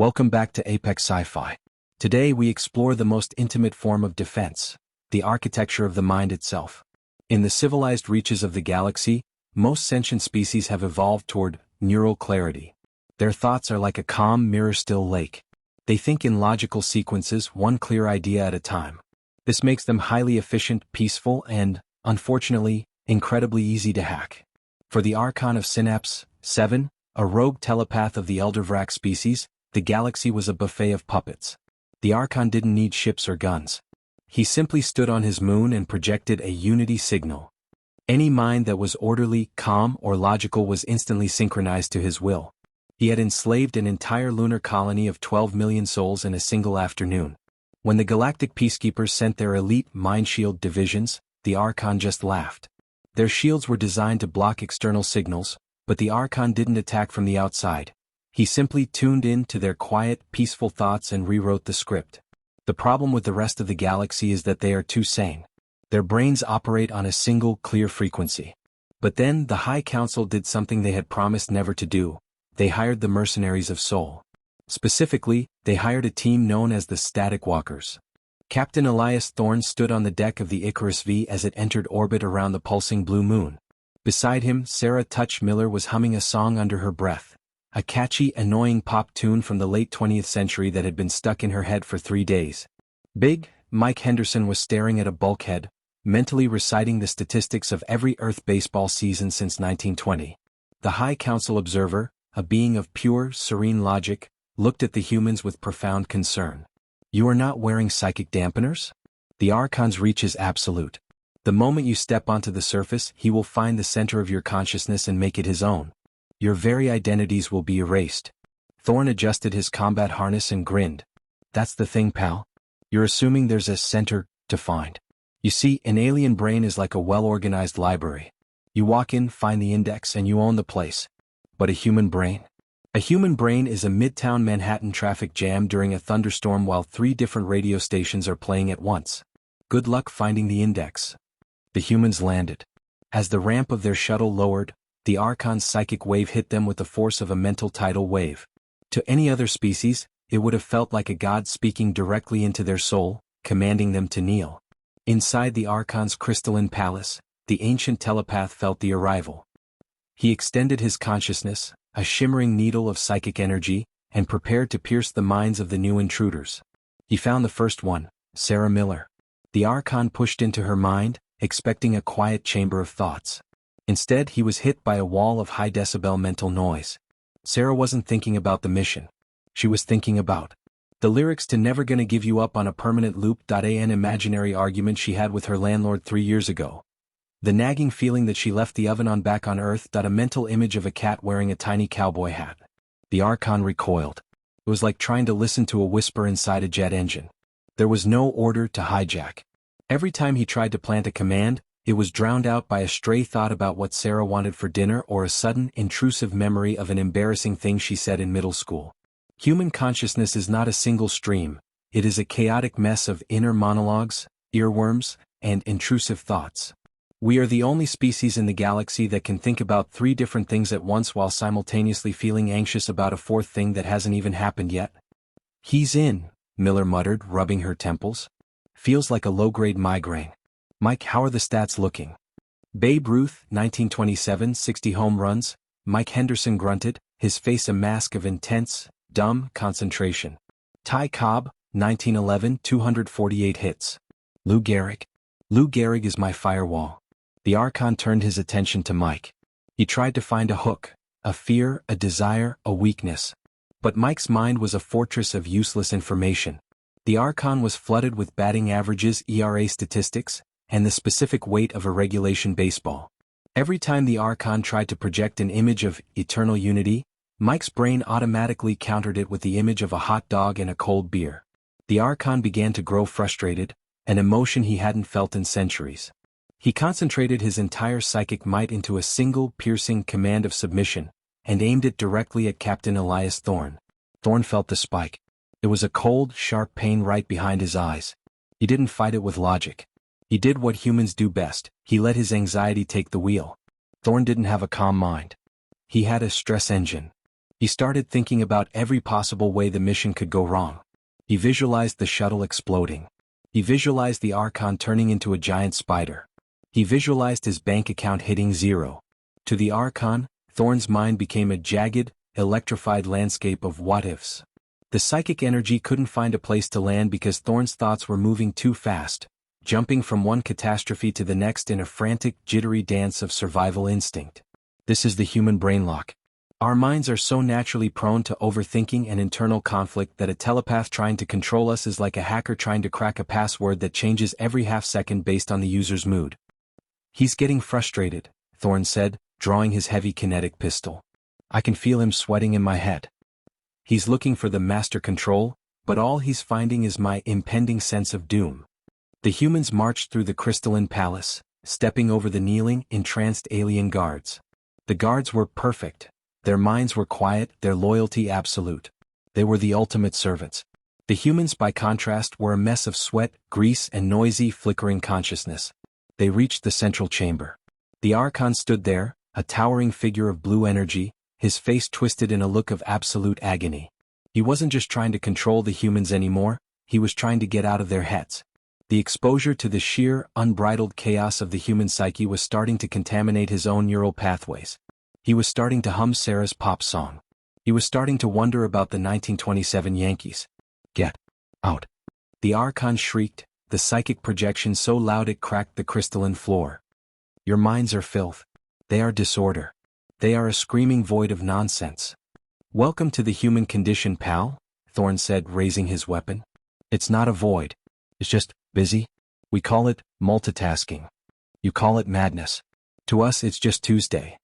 Welcome back to Apex Sci-Fi. Today we explore the most intimate form of defense, the architecture of the mind itself. In the civilized reaches of the galaxy, most sentient species have evolved toward neural clarity. Their thoughts are like a calm, mirror-still lake. They think in logical sequences, one clear idea at a time. This makes them highly efficient, peaceful, and, unfortunately, incredibly easy to hack. For the Archon of Synapse 7, a rogue telepath of the Eldervrak species, the galaxy was a buffet of puppets. The Archon didn't need ships or guns. He simply stood on his moon and projected a unity signal. Any mind that was orderly, calm, or logical was instantly synchronized to his will. He had enslaved an entire lunar colony of 12 million souls in a single afternoon. When the Galactic peacekeepers sent their elite mind shield divisions, the Archon just laughed. Their shields were designed to block external signals, but the Archon didn't attack from the outside. He simply tuned in to their quiet, peaceful thoughts and rewrote the script. The problem with the rest of the galaxy is that they are too sane. Their brains operate on a single, clear frequency. But then, the High Council did something they had promised never to do. They hired the Mercenaries of Soul. Specifically, they hired a team known as the Static Walkers. Captain Elias Thorne stood on the deck of the Icarus V as it entered orbit around the pulsing blue moon. Beside him, Sarah Touch Miller was humming a song under her breath. A catchy, annoying pop tune from the late 20th century that had been stuck in her head for 3 days. Big Mike Henderson was staring at a bulkhead, mentally reciting the statistics of every Earth baseball season since 1920. The High Council observer, a being of pure, serene logic, looked at the humans with profound concern. You are not wearing psychic dampeners? The Archon's reach is absolute. The moment you step onto the surface, he will find the center of your consciousness and make it his own. Your very identities will be erased. Thorne adjusted his combat harness and grinned. That's the thing, pal. You're assuming there's a center to find. You see, an alien brain is like a well-organized library. You walk in, find the index, and you own the place. But a human brain? A human brain is a midtown Manhattan traffic jam during a thunderstorm while 3 different radio stations are playing at once. Good luck finding the index. The humans landed. As the ramp of their shuttle lowered, the Archon's psychic wave hit them with the force of a mental tidal wave. To any other species, it would have felt like a god speaking directly into their soul, commanding them to kneel. Inside the Archon's crystalline palace, the ancient telepath felt the arrival. He extended his consciousness, a shimmering needle of psychic energy, and prepared to pierce the minds of the new intruders. He found the first one, Sarah Miller. The Archon pushed into her mind, expecting a quiet chamber of thoughts. Instead, he was hit by a wall of high-decibel mental noise. Sarah wasn't thinking about the mission. She was thinking about the lyrics to Never Gonna Give You Up on a Permanent Loop. An imaginary argument she had with her landlord 3 years ago. The nagging feeling that she left the oven on back on Earth. A mental image of a cat wearing a tiny cowboy hat. The Archon recoiled. It was like trying to listen to a whisper inside a jet engine. There was no order to hijack. Every time he tried to plant a command, it was drowned out by a stray thought about what Sarah wanted for dinner or a sudden, intrusive memory of an embarrassing thing she said in middle school. Human consciousness is not a single stream, it is a chaotic mess of inner monologues, earworms, and intrusive thoughts. We are the only species in the galaxy that can think about 3 different things at once while simultaneously feeling anxious about a 4th thing that hasn't even happened yet. He's in, Miller muttered, rubbing her temples. Feels like a low-grade migraine. Mike, how are the stats looking? Babe Ruth, 1927, 60 home runs. Mike Henderson grunted, his face a mask of intense, dumb concentration. Ty Cobb, 1911, 248 hits. Lou Gehrig? Lou Gehrig is my firewall. The Archon turned his attention to Mike. He tried to find a hook, a fear, a desire, a weakness. But Mike's mind was a fortress of useless information. The Archon was flooded with batting averages, ERA statistics, and the specific weight of a regulation baseball. Every time the Archon tried to project an image of eternal unity, Mike's brain automatically countered it with the image of a hot dog and a cold beer. The Archon began to grow frustrated, an emotion he hadn't felt in centuries. He concentrated his entire psychic might into a single, piercing command of submission, and aimed it directly at Captain Elias Thorne. Thorne felt the spike. It was a cold, sharp pain right behind his eyes. He didn't fight it with logic. He did what humans do best, he let his anxiety take the wheel. Thorne didn't have a calm mind. He had a stress engine. He started thinking about every possible way the mission could go wrong. He visualized the shuttle exploding. He visualized the Archon turning into a giant spider. He visualized his bank account hitting zero. To the Archon, Thorn's mind became a jagged, electrified landscape of what-ifs. The psychic energy couldn't find a place to land because Thorn's thoughts were moving too fast, jumping from one catastrophe to the next in a frantic, jittery dance of survival instinct. This is the human brain lock. Our minds are so naturally prone to overthinking and internal conflict that a telepath trying to control us is like a hacker trying to crack a password that changes every half-second based on the user's mood. He's getting frustrated, Thorn said, drawing his heavy kinetic pistol. I can feel him sweating in my head. He's looking for the master control, but all he's finding is my impending sense of doom. The humans marched through the crystalline palace, stepping over the kneeling, entranced alien guards. The guards were perfect. Their minds were quiet, their loyalty absolute. They were the ultimate servants. The humans, by contrast, were a mess of sweat, grease, and noisy, flickering consciousness. They reached the central chamber. The Archon stood there, a towering figure of blue energy, his face twisted in a look of absolute agony. He wasn't just trying to control the humans anymore, he was trying to get out of their heads. The exposure to the sheer, unbridled chaos of the human psyche was starting to contaminate his own neural pathways. He was starting to hum Sarah's pop song. He was starting to wonder about the 1927 Yankees. Get out. The Archon shrieked, the psychic projection so loud it cracked the crystalline floor. Your minds are filth. They are disorder. They are a screaming void of nonsense. Welcome to the human condition, pal, Thorn said, raising his weapon. It's not a void. It's just busy. We call it multitasking. You call it madness. To us, it's just Tuesday.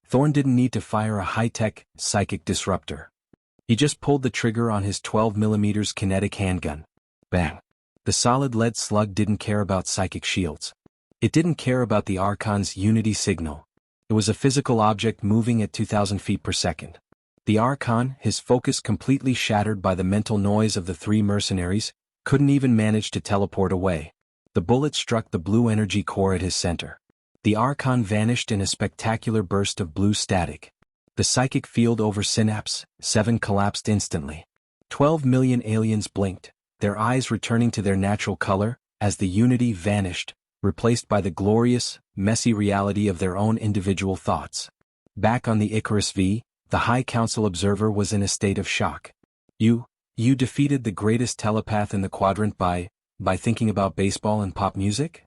Thorn didn't need to fire a high-tech, psychic disruptor. He just pulled the trigger on his 12mm kinetic handgun. Bang. The solid lead slug didn't care about psychic shields. It didn't care about the Archon's unity signal. It was a physical object moving at 2,000 feet per second. The Archon, his focus completely shattered by the mental noise of the three mercenaries, couldn't even manage to teleport away. The bullet struck the blue energy core at his center. The Archon vanished in a spectacular burst of blue static. The psychic field over Synapse 7 collapsed instantly. 12 million aliens blinked, their eyes returning to their natural color, as the unity vanished, replaced by the glorious, messy reality of their own individual thoughts. Back on the Icarus V, the High Council observer was in a state of shock. You defeated the greatest telepath in the quadrant by thinking about baseball and pop music?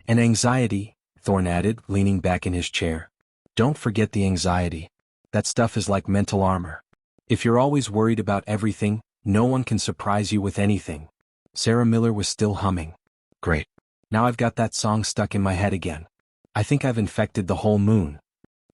And anxiety, Thorn added, leaning back in his chair. Don't forget the anxiety. That stuff is like mental armor. If you're always worried about everything, no one can surprise you with anything. Sarah Miller was still humming. Great. Now I've got that song stuck in my head again. I think I've infected the whole moon.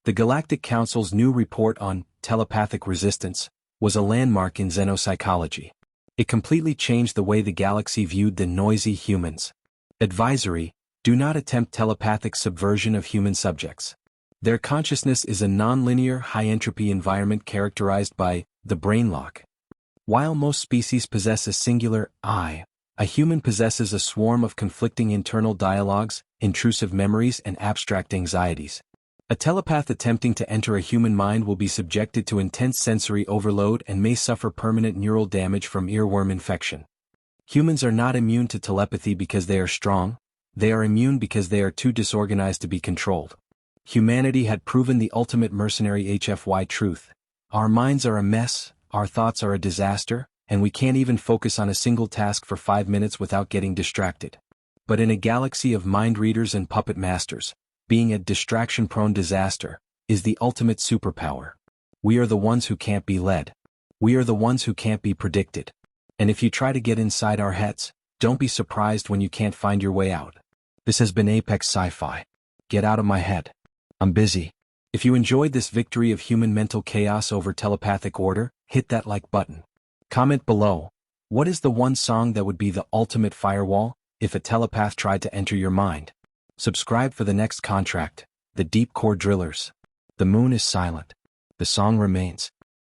The Galactic Council's new report on telepathic resistance was a landmark in xenopsychology. It completely changed the way the galaxy viewed the noisy humans. Advisory: do not attempt telepathic subversion of human subjects. Their consciousness is a non-linear, high-entropy environment characterized by the brain lock. While most species possess a singular I, a human possesses a swarm of conflicting internal dialogues, intrusive memories, and abstract anxieties. A telepath attempting to enter a human mind will be subjected to intense sensory overload and may suffer permanent neural damage from earworm infection. Humans are not immune to telepathy because they are strong, they are immune because they are too disorganized to be controlled. Humanity had proven the ultimate mercenary HFY truth. Our minds are a mess, our thoughts are a disaster, and we can't even focus on a single task for 5 minutes without getting distracted. But in a galaxy of mind readers and puppet masters, being a distraction-prone disaster is the ultimate superpower. We are the ones who can't be led. We are the ones who can't be predicted. And if you try to get inside our heads, don't be surprised when you can't find your way out. This has been Apex Sci-Fi. Get out of my head. I'm busy. If you enjoyed this victory of human mental chaos over telepathic order, hit that like button. Comment below. What is the one song that would be the ultimate firewall if a telepath tried to enter your mind? Subscribe for the next contract, the Deep Core Drillers. The moon is silent. The song remains.